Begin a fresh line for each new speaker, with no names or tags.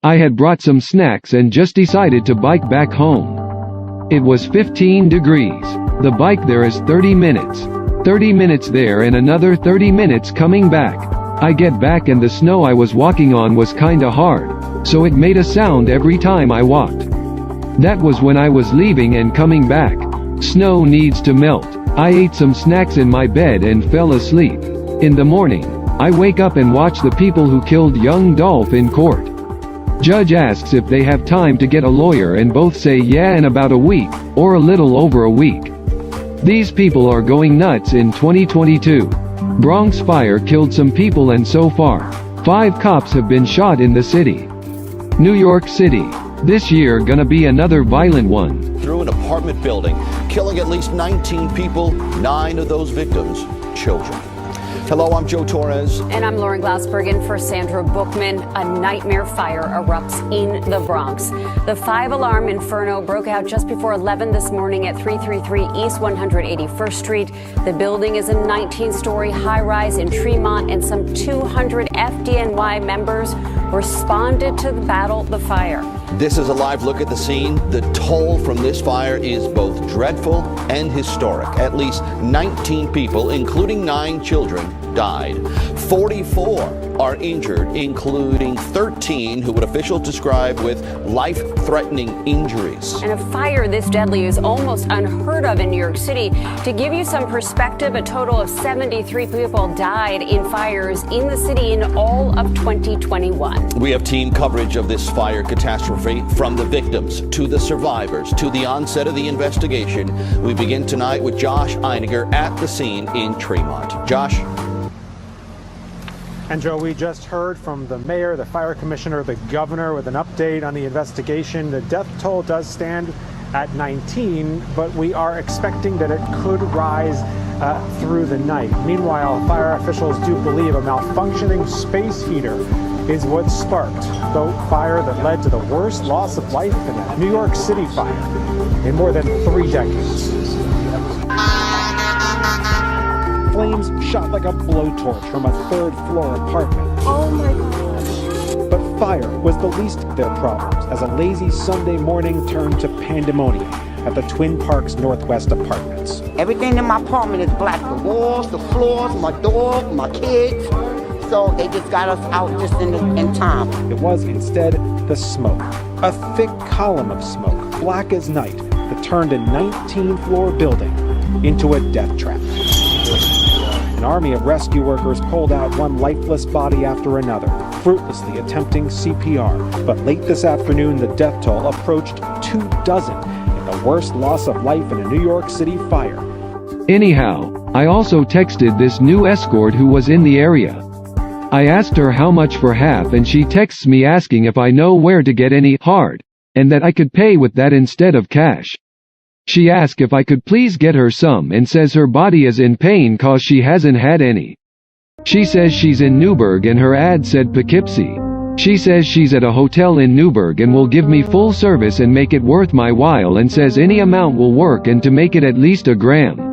I had brought some snacks and just decided to bike back home. It was 15 degrees. The bike there is 30 minutes. 30 minutes there and another 30 minutes coming back. I get back and the snow I was walking on was kinda hard, so it made a sound every time I walked. That was when I was leaving and coming back. Snow needs to melt. I ate some snacks in my bed and fell asleep. In the morning, I wake up and watch the people who killed young Dolph in court. Judge asks if they have time to get a lawyer and both say yeah in about a week, or a little over a week. These people are going nuts in 2022. Bronx fire killed some people and so far, 5 cops have been shot in the city. New York City. This year gonna be another violent one.
Through an apartment building, killing at least 19 people, 9 of those victims, children. Hello, I'm Joe Torres.
And I'm Lauren Glassberg in for Sandra Bookman. A nightmare fire erupts in the Bronx. The 5-alarm inferno broke out just before 11 this morning at 333 East 181st Street. The building is a 19-story high-rise in Tremont, and some 200 FDNY members responded to battle the fire.
This is a live look at the scene. The toll from this fire is both dreadful and historic. At least 19 people, including 9 children, died. 44 are injured, including 13 who would officials describe with life-threatening injuries.
And a fire this deadly is almost unheard of in New York City. To give you some perspective, a total of 73 people died in fires in the city in all of 2021.
We have team coverage of this fire catastrophe, from the victims to the survivors to the onset of the investigation. We begin tonight with Josh Einiger at the scene in Tremont. Josh?
And Joe, we just heard from the mayor, the fire commissioner, the governor with an update on the investigation. The death toll does stand at 19, but we are expecting that it could rise through the night. Meanwhile, fire officials do believe a malfunctioning space heater is what sparked the fire that led to the worst loss of life in a New York City fire in more than 3 decades. Flames shot like a blowtorch from a 3rd-floor apartment.
Oh my God.
But fire was the least of their problems as a lazy Sunday morning turned to pandemonium at the Twin Parks Northwest apartments.
Everything in my apartment is black. The walls, the floors, my dog, my kids. So they just got us out just in time.
It was instead the smoke. A thick column of smoke, black as night, that turned a 19-floor building into a death trap. An army of rescue workers pulled out one lifeless body after another, fruitlessly attempting CPR. But late this afternoon, the death toll approached 24 in the worst loss of life in a New York City fire.
Anyhow, I also texted this new escort who was in the area. I asked her how much for half and she texts me asking if I know where to get any hard, and that I could pay with that instead of cash. She asked if I could please get her some and says her body is in pain cause she hasn't had any. She says she's in Newburgh and her ad said Poughkeepsie. She says she's at a hotel in Newburgh and will give me full service and make it worth my while, and says any amount will work and to make it at least $1 gram.